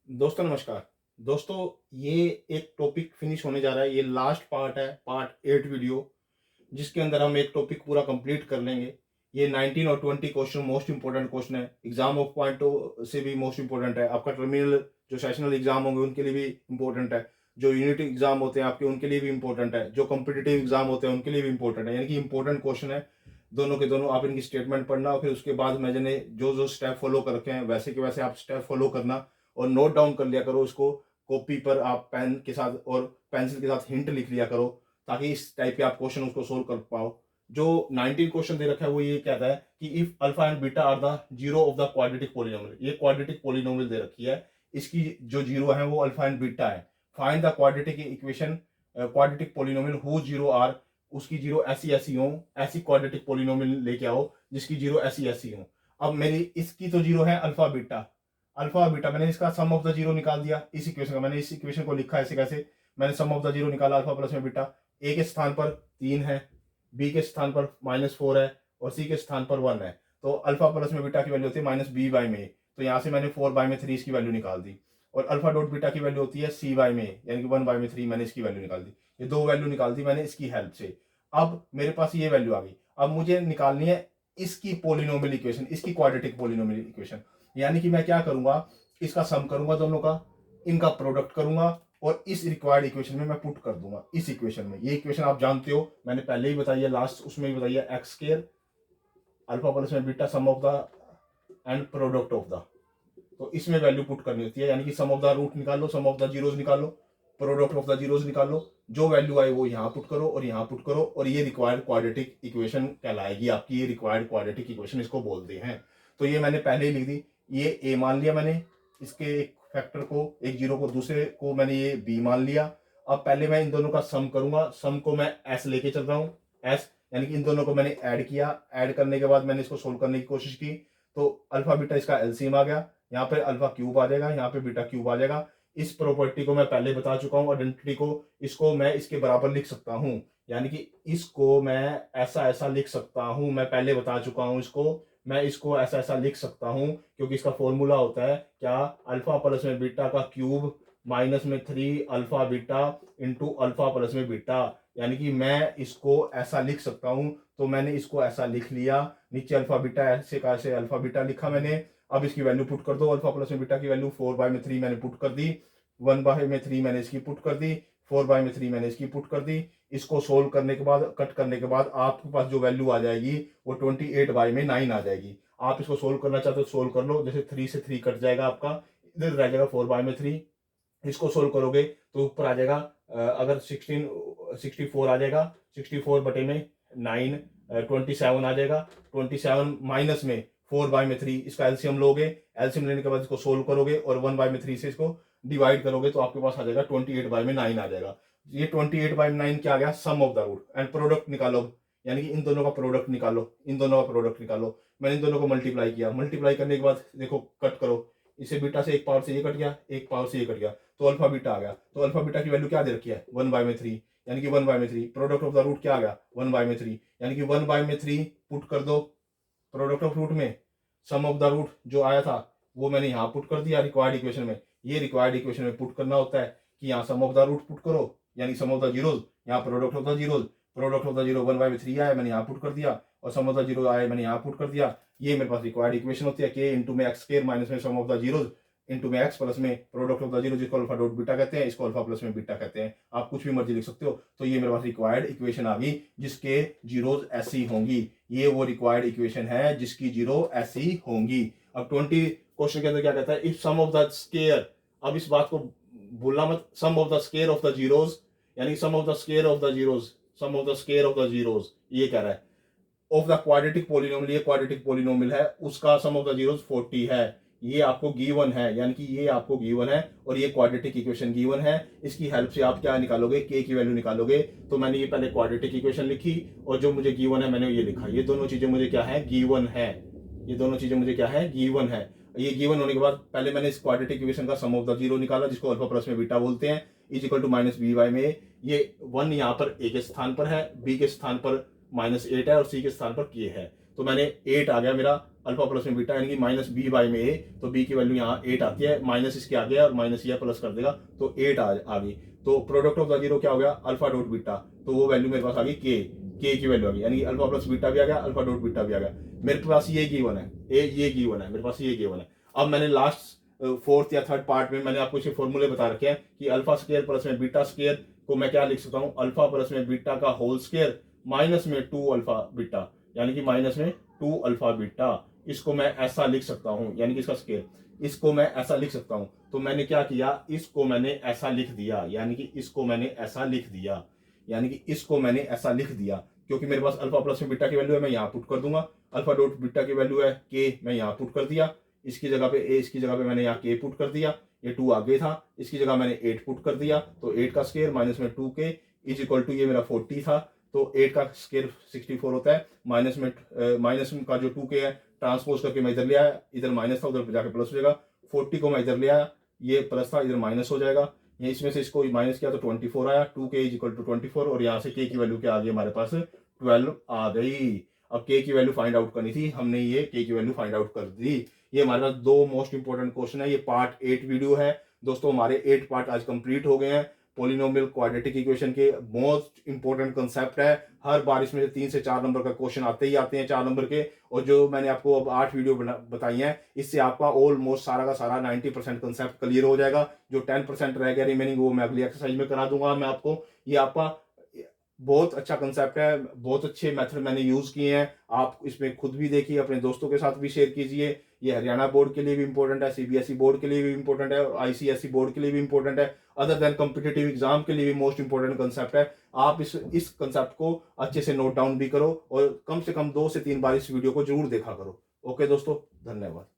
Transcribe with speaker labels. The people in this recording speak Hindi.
Speaker 1: दोस्तों नमस्कार। दोस्तों ये एक टॉपिक फिनिश होने जा रहा है, ये लास्ट पार्ट है, पार्ट 8 वीडियो, जिसके अंदर हम एक टॉपिक पूरा कंप्लीट कर लेंगे। ये 19 और 20 क्वेश्चन मोस्ट इंपॉर्टेंट क्वेश्चन है, एग्जाम ऑफ पॉइंट से भी मोस्ट इंपॉर्टेंट है, आपका टर्मिनल जो सेशनल एग्जाम होंगे उनके लिए भी इंपॉर्टेंट है, जो यूनिट एग्जाम होते हैं आपके उनके लिए भी इंपॉर्टेंट है, जो कॉम्पिटिटिव एग्जाम होते हैं उनके लिए भी इंपॉर्टेंट है, यानी कि इंपॉर्टेंट क्वेश्चन है। दोनों के दोनों आप इनकी स्टेटमेंट पढ़ना और फिर उसके बाद मैंने जो जो स्टेप फॉलो कर रखे हैं वैसे के वैसे आप स्टेप फॉलो करना और नोट डाउन कर लिया करो उसको। कॉपी पर आप पेन के साथ और पेंसिल के साथ हिंट लिख लिया करो ताकि इस टाइप के आप क्वेश्चन उसको सोल्व कर पाओ। जो 19 क्वेश्चन दे रखा है वो ये कहता है कि if alpha and beta are the zero of the quadratic polynomial, ये क्वाड्रेटिक पोलिनोमियल दे रखी है, इसकी जो जीरो है वो अल्फा एंड बीटा है। Find the quadratic equation, quadratic polynomial who zero are, उसकी जीरो ऐसी ऐसी हो, ऐसी क्वाड्रेटिक पोलिनोमियल लेके आओ जिसकी जीरो ऐसी ऐसी हो। अब मेरी इसकी तो जीरो है अल्फा बीटा, अल्फा बीटा मैंने इसका सम ऑफ द जीरो निकाल दिया इस इक्वेशन का, मैंने इस इक्वेशन को लिखा ऐसे कैसे, मैंने सम ऑफ द जीरो निकाला अल्फा प्लस में बीटा। ए के स्थान पर 3 है, बी के स्थान पर -4 है और सी के स्थान पर 1 है। तो अल्फा प्लस में बीटा की वैल्यू होती है -b/में, तो यहाँ से मैंने 4/3 इसकी वैल्यू निकाल दी। और अल्फा डॉट बीटा की वैल्यू होती है c/में, यानी कि 1/3 मैंने इसकी वैल्यू निकाल दी। ये दो वैल्यू निकाल दी मैंने इसकी हेल्प से। अब मेरे पास ये वैल्यू आ गई, अब मुझे निकालनी है इसकी पोलिनोमियल इक्वेशन, इसकी क्वाड्रेटिक पोलिनोमियल इक्वेशन। यानी कि मैं क्या करूंगा, इसका सम करूंगा दोनों का, इनका प्रोडक्ट करूंगा और इस रिक्वायर्ड इक्वेशन में मैं पुट कर दूंगा इस इक्वेशन में। ये इक्वेशन आप जानते हो, मैंने पहले ही बताई है, लास्ट उसमें ही बताई है, एक्स स्क्वायर अल्फा प्लस में beta some of the end product of the. तो इसमें वैल्यू पुट करनी होती है, यानी कि सम ऑफ द रूट निकाल लो, सम ऑफ द जीरोज निकाल लो, प्रोडक्ट ऑफ द जीरोज निकाल लो, जो वैल्यू आए वो यहाँ पुट करो और यहाँ पुट करो और ये रिक्वायर्ड क्वाड्रेटिक इक्वेशन कहलाएगी आपकी। ये रिक्वायर्ड क्वाड्रेटिक इक्वेशन इसको बोलते हैं। तो ये मैंने पहले ही लिख दी, ये ए मान लिया मैंने, इसके एक फैक्टर को, एक जीरो को, दूसरे को मैंने ये बी मान लिया। अब पहले मैं इन दोनों का सम करूंगा, सम को मैं एस लेके चल रहा हूँ, एस यानी कि इन दोनों को मैंने ऐड किया, ऐड करने के बाद मैंने इसको सोल्व करने की कोशिश की, तो अल्फा बीटा इसका एलसीएम आ गया, यहाँ पे अल्फा क्यूब आ जाएगा, यहाँ पे बीटा क्यूब आ जाएगा। इस प्रॉपर्टी को मैं पहले बता चुका हूँ, आइडेंटिटी को, इसको मैं इसके बराबर लिख सकता हूँ, यानी कि इसको मैं ऐसा ऐसा लिख सकता हूँ, मैं पहले बता चुका हूँ इसको, मैं इसको ऐसा ऐसा लिख सकता हूँ क्योंकि इसका फॉर्मूला होता है क्या, अल्फा प्लस में बीटा का क्यूब माइनस में 3 alpha beta into alpha plus में बीटा, यानी कि मैं इसको ऐसा लिख सकता हूँ। तो मैंने इसको ऐसा लिख लिया, नीचे अल्फा बीटा ऐसे का ऐसे अल्फा बीटा लिखा मैंने। अब इसकी वैल्यू पुट कर दो, अल्फा प्लस में बीटा की वैल्यू 4/3 मैंने पुट कर दी, 1/3 मैंने इसकी पुट कर दी, 4/3 मैंने इसकी पुट कर दी। इसको सोल्व करने के बाद, कट करने के बाद आपके पास जो वैल्यू आ जाएगी वो 28/9 आ जाएगी। आप इसको सोल्व करना चाहते हो सोल्व कर लो, जैसे 3 से 3 कट जाएगा आपका, इधर रह जाएगा 4/3। इसको सोल्व करोगे तो ऊपर आ जाएगा, अगर 64 आ जाएगा, 64 बटे में 9, 27 आ जाएगा, 27 माइनस में 4/3, इसका एलसीएम लोगे, एलसीएम लेने के बाद इसको सोल्व करोगे और 1/3 से इसको डिवाइड करोगे तो आपके पास आ जाएगा 28/9 आ जाएगा। ये 28/9 क्या आ गया, sum of the root and product निकालो, यानी कि इन दोनों का प्रोडक्ट निकालो, इन दोनों का प्रोडक्ट निकालो। मैंने इन दोनों को मल्टीप्लाई किया, मल्टीप्लाई करने के बाद देखो कट करो, इसे बीटा से एक पावर से ये कट गया, एक पावर से ये कट गया, तो अल्फा बीटा आ गया। तो अल्फा बीटा की वैल्यू क्या दे रखी है, 1/3, यानी कि 1/3। प्रोडक्ट ऑफ द रूट क्या आ गया, 1/3, यानी कि 1/3 पुट कर दो प्रोडक्ट ऑफ रूट में। सम ऑफ द रूट जो आया था वो मैंने यहाँ पुट कर दिया रिक्वायर्ड इक्वेशन में। ये रिक्वायर्ड इक्वेशन में पुट करना होता है कि यहाँ सम ऑफ द रूट पुट करो, यानी सम ऑफ द जीरोज, यहाँ product of the zeros, product of the zero 1/3 आया मैंने यहाँ पुट कर दिया और सम ऑफ द जीरो आया मैंने यहाँ पुट कर दिया। ये मेरे पास रिक्वायर्ड इक्वेशन होती है, के इंटू में एक्स स्क्वायर माइनस में सम ऑफ द जीरोज इंटू में एक्स प्लस में प्रोडक्ट ऑफ द जीरो, जिसको अल्फा डॉट बीटा कहते हैं, इसको अल्फा प्लस में बीटा कहते हैं, आप कुछ भी मर्जी लिख सकते हो। तो ये मेरे पास रिक्वायर्ड इक्वेशन आ गई जिसके जीरोज ऐसी होंगी, ये वो रिक्वायर्ड इक्वेशन है जिसकी जीरो ऐसी होंगी। अब 20 क्वेश्चन के अंदर क्या कहता है, if sum of the square, अब इस बात को भूलना मत, sum of the square of the zeros, यानी sum of the square of the zeros, sum of the square of the zeros, ये कह रहा है ऑफ द क्वाड्रेटिक पोलिनोमियल, ये क्वाड्रेटिक पोलिनोमियल है, उसका सम ऑफ द जीरोज 40 है, ये आपको गिवन है, यानी कि ये आपको गिवन है और ये क्वाड्रेटिक इक्वेशन गिवन है। इसकी हेल्प से आप क्या निकालोगे, के की वैल्यू निकालोगे। तो मैंने ये पहले क्वाड्रेटिक इक्वेशन लिखी और जो मुझे गिवन है मैंने ये लिखा, ये दोनों चीजें मुझे क्या है, गिवन है, ये दोनों चीजें मुझे क्या है, गिवन है। ये गिवन होने के बाद पहले मैंने इस क्वाड्रेटिक इक्वेशन का सम ऑफ द जीरो निकाला, जिसको अल्फा प्लस में बीटा बोलते हैं, इज इक्वल टू -b/, में ये 1 यहाँ पर ए के स्थान पर है, बी के स्थान पर -8 है और सी के स्थान पर k है। तो मैंने 8 आ गया मेरा अल्फा प्लस में बीटा, यानी कि माइनस बी बाई में ए, तो बी की वैल्यू यहाँ 8 आती है, माइनस इसके आगे और माइनस ये प्लस कर देगा तो 8 आ गई। तो प्रोडक्ट ऑफ द जीरो क्या हो गया, अल्फा डॉट बीटा, तो वो वैल्यू मेरे पास आ गई के की वैल्यू आ गई, यानी अल्फा प्लस बीटा भी आ गया, अल्फा डॉट बीटा भी आ गया। मेरे पास ये गिवन है, ये गिवन है, मेरे पास ये गिवन है। अब मैंने लास्ट फोर्थ या थर्ड पार्ट में मैंने आपको इसे फॉर्मूले बता रखे हैं कि अल्फा स्क्वायर प्लस में बीटा स्क्वायर को मैं क्या लिख सकता हूँ, अल्फा प्लस में बीटा का होल स्क्वायर माइनस में 2 अल्फा बीटा, यानी कि माइनस में 2 अल्फा बीटा, इसको मैं ऐसा लिख सकता हूँ, यानी कि इसका स्क्वायर, इसको मैं ऐसा लिख सकता हूँ। तो मैंने क्या किया, इसको मैंने ऐसा लिख दिया, यानी कि इसको मैंने ऐसा लिख दिया, यानी कि इसको मैंने ऐसा लिख दिया, क्योंकि मेरे पास अल्फा प्लस में बीटा की वैल्यू है, मैं यहाँ पुट कर दूंगा, अल्फा डॉट बीटा की वैल्यू है के, मैं यहाँ पुट कर दिया, इसकी जगह पे ए, इसकी जगह पे मैंने यहाँ के पुट कर दिया, ये 2 आगे था, इसकी जगह मैंने 8 पुट कर दिया, तो 8 का स्क्वायर माइनस में 2 के इज इक्वल टू, ये मेरा 40 था, तो 8 का स्क्वायर 64 होता है, माइनस में का जो 2 के है ट्रांसपोज करके मैं इधर ले आया, इधर माइनस था उधर जाके प्लस हो जाएगा, 40 को मैं इधर ले आया, ये प्लस था इधर माइनस हो जाएगा, ये इसमें से इसको माइनस किया तो 24 आया, 2 के इज इक्वल टू 24, और यहाँ से के की वैल्यू क्या आ गई हमारे पास 12 आ गई। अब के की वैल्यू फाइंड आउट करनी थी, हमने ये के की वैल्यू फाइंड आउट कर दी। ये हमारे पास 2 मोस्ट इंपोर्टेंट क्वेश्चन है, ये पार्ट 8 वीडियो है दोस्तों, हमारे 8 पार्ट आज कंप्लीट हो गए हैं। पोलिनोमियल क्वाड्रेटिक इक्वेशन के मोस्ट इंपोर्टेंट कंसेप्ट है, हर बार इसमें से 3 से 4 नंबर का क्वेश्चन आते ही आते हैं 4 नंबर के, और जो मैंने आपको अब 8 वीडियो बताई हैं, इससे आपका ऑलमोस्ट सारा का सारा 90% कंसेप्ट क्लियर हो जाएगा। जो 10% रह गया रिमेनिंग वो मैं अगली एक्सरसाइज में करा दूंगा मैं आपको। ये आपका बहुत अच्छा कंसेप्ट है, बहुत अच्छे मेथड मैंने यूज किए हैं, आप इसमें खुद भी देखिए, अपने दोस्तों के साथ भी शेयर कीजिए। ये हरियाणा बोर्ड के लिए भी इंपॉर्टेंट है, सीबीएसई बोर्ड के लिए भी इंपॉर्टेंट है, और आईसीएसई बोर्ड के लिए भी इंपॉर्टेंट है, अदर देन कॉम्पिटिटिव एग्जाम के लिए भी मोस्ट इंपॉर्टेंट कंसेप्ट है। आप इस कंसेप्ट को अच्छे से नोट डाउन भी करो, और कम से कम 2 से 3 बार इस वीडियो को जरूर देखा करो। ओके दोस्तों, धन्यवाद।